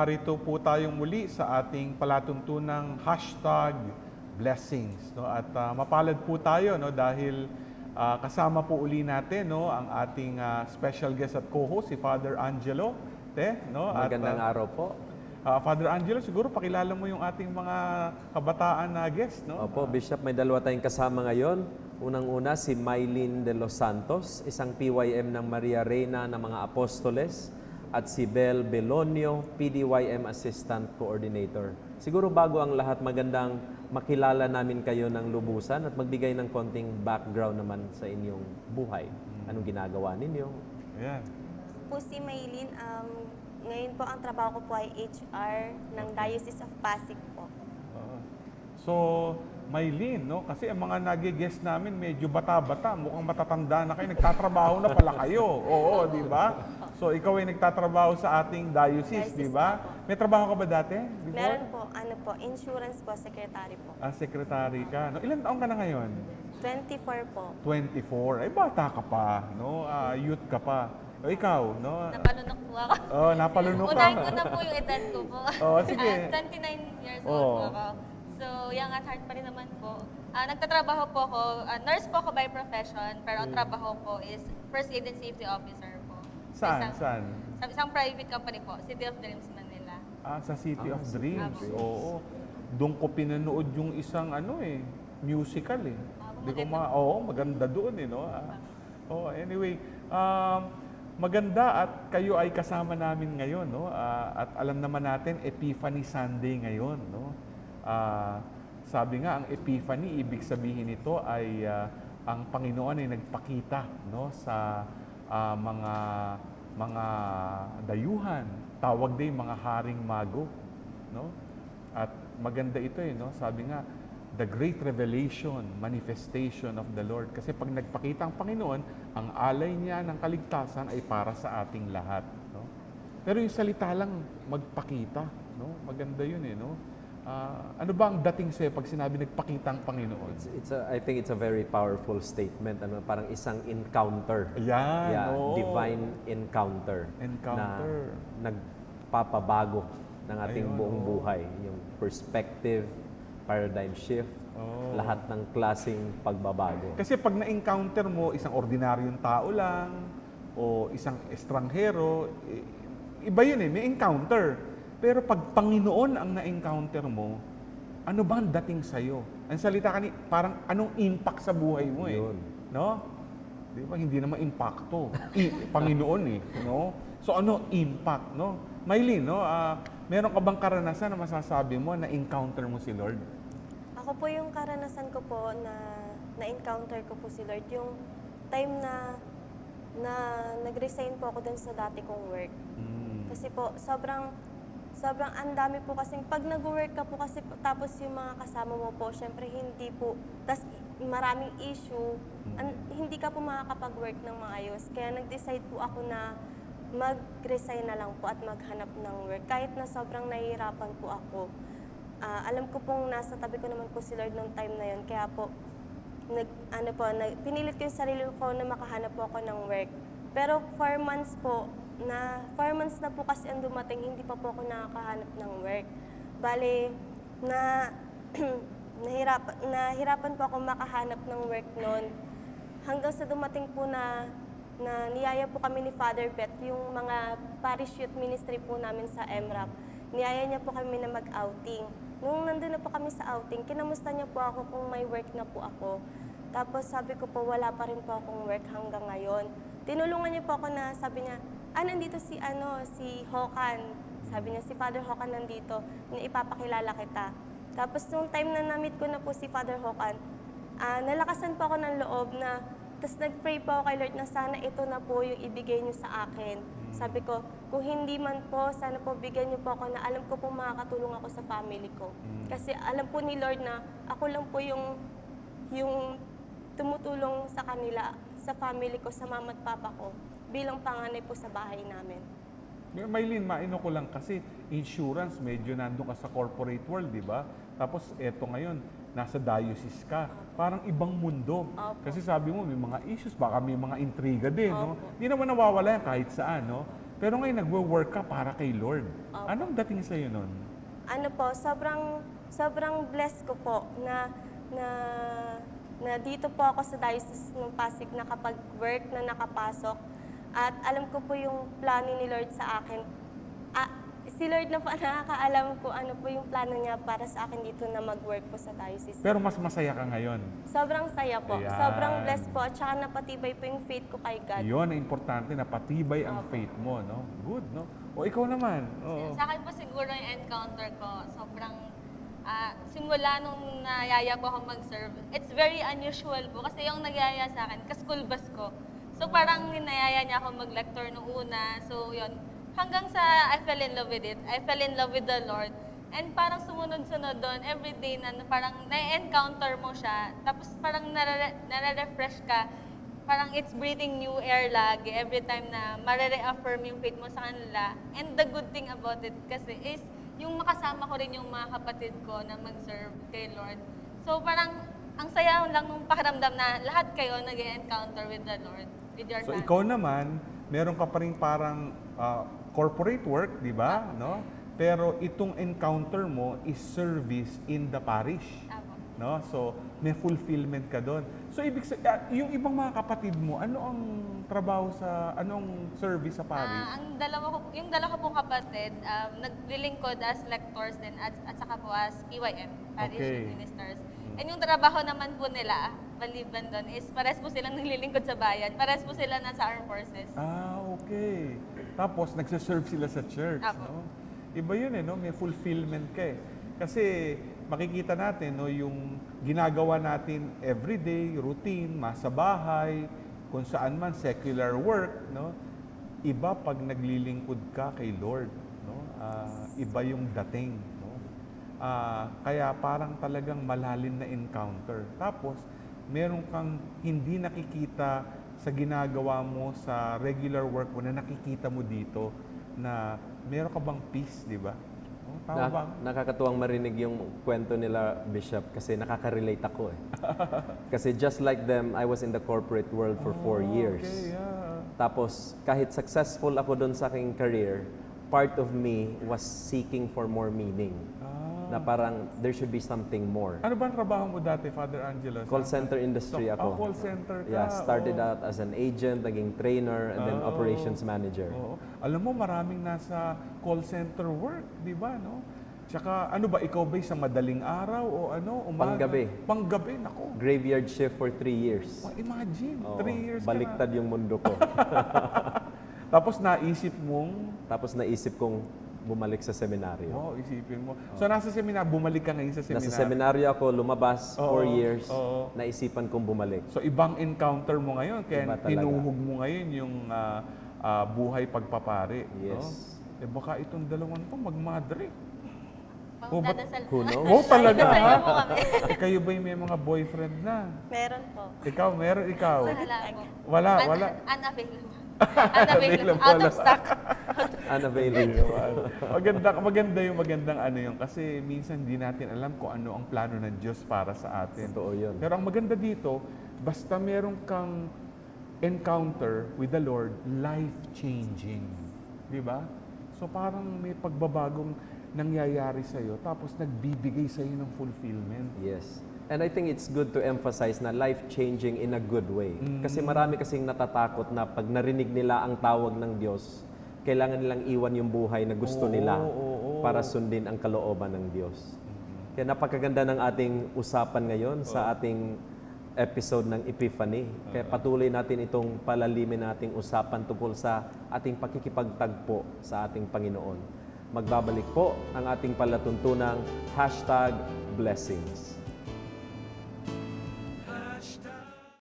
narito po tayong muli sa ating palatuntunang hashtag blessings. No? At mapalad po tayo no? Dahil kasama po uli natin no? Ang ating special guest at co-host, si Father Angelo. No? Magandang araw po. Father Angelo, siguro pakilala mo yung ating mga kabataan na guest. No? Opo, Bishop, may dalawa tayong kasama ngayon. Unang-una, si Mylene de los Santos, isang PYM ng Maria Reina ng mga Apostoles, at si Bel Belonio, PDYM Assistant Coordinator. Siguro bago ang lahat, magandang makilala namin kayo ng lubusan at magbigay ng konting background naman sa inyong buhay. Anong ginagawa ninyo? Ayan. Po si Maylene, ngayon po ang trabaho ko po ay HR ng Diocese of Pasig po. So, Mylene, no? Kasi ang mga nag-guest namin medyo bata-bata, mukhang matatanda na kayo, nagtatrabaho na pala kayo. Oo, di ba? So, ikaw ay nagtatrabaho sa ating diocese, di ba? May trabaho ka ba dati? Before? Meron po, insurance po, secretary po. Secretary ka. No? Ilan taong ka na ngayon? 24 po. 24. Ay, bata ka pa, no? Youth ka pa. O, ikaw, no? Napalunok po ako. Oh, napalunok ka. Unahin ko na po yung edad ko po. Oh, sige. 29 years old po ako. So, young at heart pa rin naman po. Nagtatrabaho po ako, nurse po ako by profession, pero ang trabaho ko is First Aid and Safety Officer po. Saan? Saan? Sa isang private company po, City of Dreams, Manila. Sa City of Dreams. Dreams. Oo. Doon ko pinanood yung isang musical eh. Maganda doon eh, no? Anyway, maganda at kayo ay kasama namin ngayon, no? At alam naman natin, Epiphany Sunday ngayon, no? Sabi nga, ang Epiphany, ibig sabihin nito ay ang Panginoon ay nagpakita, no? Sa mga dayuhan, tawag din mga haring mago, no? At maganda ito no? Sabi nga, the great revelation, manifestation of the Lord. Kasi pag nagpakita ang Panginoon, ang alay niya ng kaligtasan ay para sa ating lahat, no? Pero yung salita lang magpakita, no? Maganda yun no? Ano ba ang dating sa'yo pag sinabi nagpakita ang Panginoon? I think it's a very powerful statement. Parang isang encounter. Ayan, divine encounter. Encounter. Na nagpapabago ng ating buong buhay. Yung perspective, paradigm shift, lahat ng klaseng pagbabago. Kasi pag na-encounter mo isang ordinaryong tao lang o isang estranghero, iba yun may encounter. Pero pag Panginoon ang na-encounter mo, ano ba ang dating sa'yo? Ang salita parang anong impact sa buhay mo Yun. No? Di ba? Hindi naman impacto. Panginoon no? So ano impact, no? Mylene, no? Meron ka bang karanasan na masasabi mo na encounter mo si Lord? Ako po yung karanasan ko po na-encounter ko po si Lord, yung time na nag-resign po ako dun sa dati kong work. Kasi po, sobrang ang dami po kasing pag nag-work ka po kasi tapos yung mga kasama mo po, syempre hindi po, tas maraming issue, hindi ka po makakapag-work ng maayos. Kaya nag-decide po ako na mag-resign na lang po at maghanap ng work. Kahit na sobrang nahihirapan po ako. Alam ko pong nasa tabi ko naman po si Lord nung time na yun. Kaya po, pinilit ko yung sarili ko na makahanap po ako ng work. Pero 4 months na po kasi ang dumating, hindi pa po ako nakakahanap ng work. Bale, nahirapan po ako makahanap ng work noon. Hanggang sa dumating po na niyaya po kami ni Father Beth, yung mga parish youth ministry po namin sa MRAP. Niyaya niya po kami na mag-outing. Nung nandun na po kami sa outing, kinamusta niya po ako kung may work na po ako. Tapos sabi ko po, wala pa rin po akong work hanggang ngayon. Tinulungan niya po ako na sabi niya, nandito si Hokan. Sabi niya, si Father Hokan nandito, ipapakilala kita. Tapos nung time na na-meet ko na po si Father Hokan, nalakasan po ako ng loob na, tapos nag-pray po ako kay Lord na sana ito na po yung ibigay niyo sa akin. Sabi ko, kung hindi man po, sana po bigyan niyo po ako na alam ko po makakatulong ako sa family ko. Kasi alam po ni Lord na ako lang po yung tumutulong sa kanila, sa family ko, sa mama at papa ko, bilang panganay po sa bahay namin. Mylene, maino ko lang kasi insurance, medyo nandun ka sa corporate world, di ba? Tapos eto ngayon, nasa diocese ka. Parang ibang mundo. Opo. Kasi sabi mo, may mga issues, baka may mga intriga din, no? Opo. Hindi naman nawawala yan kahit saan, no? Pero ngayon, nagwo-work ka para kay Lord. Anong dating sa'yo nun? Ano po, sobrang blessed ko po na dito po ako sa Diocese ng Pasig nakapag-work na nakapasok. At alam ko po yung plano ni Lord sa akin. Si Lord na po nakakaalam ko ano po yung plano niya para sa akin dito na mag-work po sa Diocese. Pero mas masaya ka ngayon. Sobrang saya po. Ayan. Sobrang blessed po. At saka napatibay po yung faith ko kay God. Yun, ang importante na patibay ang faith mo, no? Good, no? O ikaw naman. Oo. Sa akin po siguro yung encounter ko, sobrang simula nung nayaya ko ako mag-serve, it's very unusual po kasi yung nagyaya sa akin, ka-school bus ko. So parang ninayaya niya ako mag-lecture nung una. So yun, hanggang sa I fell in love with it. I fell in love with the Lord. And parang sumunod-sunod doon, everyday na parang na-encounter mo siya, tapos parang nare-refresh ka. Parang it's breathing new air lagi every time na mare-reaffirm yung faith mo sa kanila. And the good thing about it kasi is yung makasama ko rin yung mga kapatid ko na mag-serve kay Lord. So parang ang saya lang nung pakiramdam na lahat kayo nag-encounter with the Lord, with your So family. ikaw naman, meron ka pa rin parang corporate work, di ba? No? Pero itong encounter mo is service in the parish. Apo. No? So may fulfillment ka doon. So ibig sabihin, yung ibang mga kapatid mo, ano ang trabaho sa, anong service sa parish? Yung dalawa ko pong kapatid, naglilingkod as lectors din at saka po as PYM, Parish Okay. Ministers. And yung trabaho naman po nila, maliban doon, is pares po silang naglilingkod sa bayan, pares po sila nasa Armed Forces. Okay. Tapos nagsaserve sila sa church, Apo. no? Iba yun no? May fulfillment ka eh. Kasi makikita natin, no, yung ginagawa natin everyday, routine, masa bahay, kung saan man secular work, no? Iba pag naglilingkod ka kay Lord, no? Iba yung dating, no? Kaya parang talagang malalim na encounter. Tapos, meron kang hindi nakikita sa ginagawa mo sa regular work mo na nakikita mo dito na meron ka bang peace, di ba? Oh, tama ba? Nakakatuwang marinig yung kwento nila, Bishop, kasi nakaka-relate ako eh. Kasi just like them, I was in the corporate world for 4 years. Okay, yeah. Tapos kahit successful ako doon sa aking career, part of me was seeking for more meaning. Na parang there should be something more. Ano ba ang trabaho mo dati, Father Angelo? Call center industry ako. Call center ka. Yeah, started oo. out as an agent, naging trainer, and then operations manager. Oo. Alam mo, maraming nasa call center work, di ba, no? Tsaka, ano ba, ikaw ba'y sa madaling araw o ano? Umaga? Panggabi. Panggabi, nako. Graveyard shift for 3 years. Imagine, Oo, 3 years baliktad ka yung mundo ko. na. Tapos naisip mong, Tapos naisip kong bumalik sa seminaryo. isipin mo. So, nasa seminar, bumalik ka ngayon sa seminar. Nasa seminaryo ako, lumabas, 4 years, oo. naisipan kong bumalik. So, ibang encounter mo ngayon, kaya Iba talaga. tinuhog mo ngayon yung buhay pagpapari. Yes. No? Baka itong dalawang to magmadre. Pang ba't- dadasal. Who knows? Oh, talaga Dadasal ha? po kami. Kayo ba'y may mga boyfriend na? Meron po. Ikaw, meron ikaw? Wala po. Wala, wala. Unavailable. Unavailable. Out of stock. Unavailable. Magandang ano yun. Kasi minsan hindi natin alam kung ano ang plano ng Diyos para sa atin. Totoo yun. Pero ang maganda dito, basta meron kang encounter with the Lord, life-changing. Di ba? So parang may pagbabagong nangyayari sa'yo, tapos nagbibigay sa'yo ng fulfillment. Yes. And I think it's good to emphasize na life-changing in a good way. Kasi marami kasing natatakot na pag narinig nila ang tawag ng Diyos, kailangan nilang iwan yung buhay na gusto nila para sundin ang kalooban ng Diyos. Kaya napakaganda ng ating usapan ngayon sa ating episode ng Epiphany. Kaya patuloy natin itong palalimin nating usapan tungkol sa ating pakikipagtagpo sa ating Panginoon. Magbabalik po ang ating palatuntunang #blessings.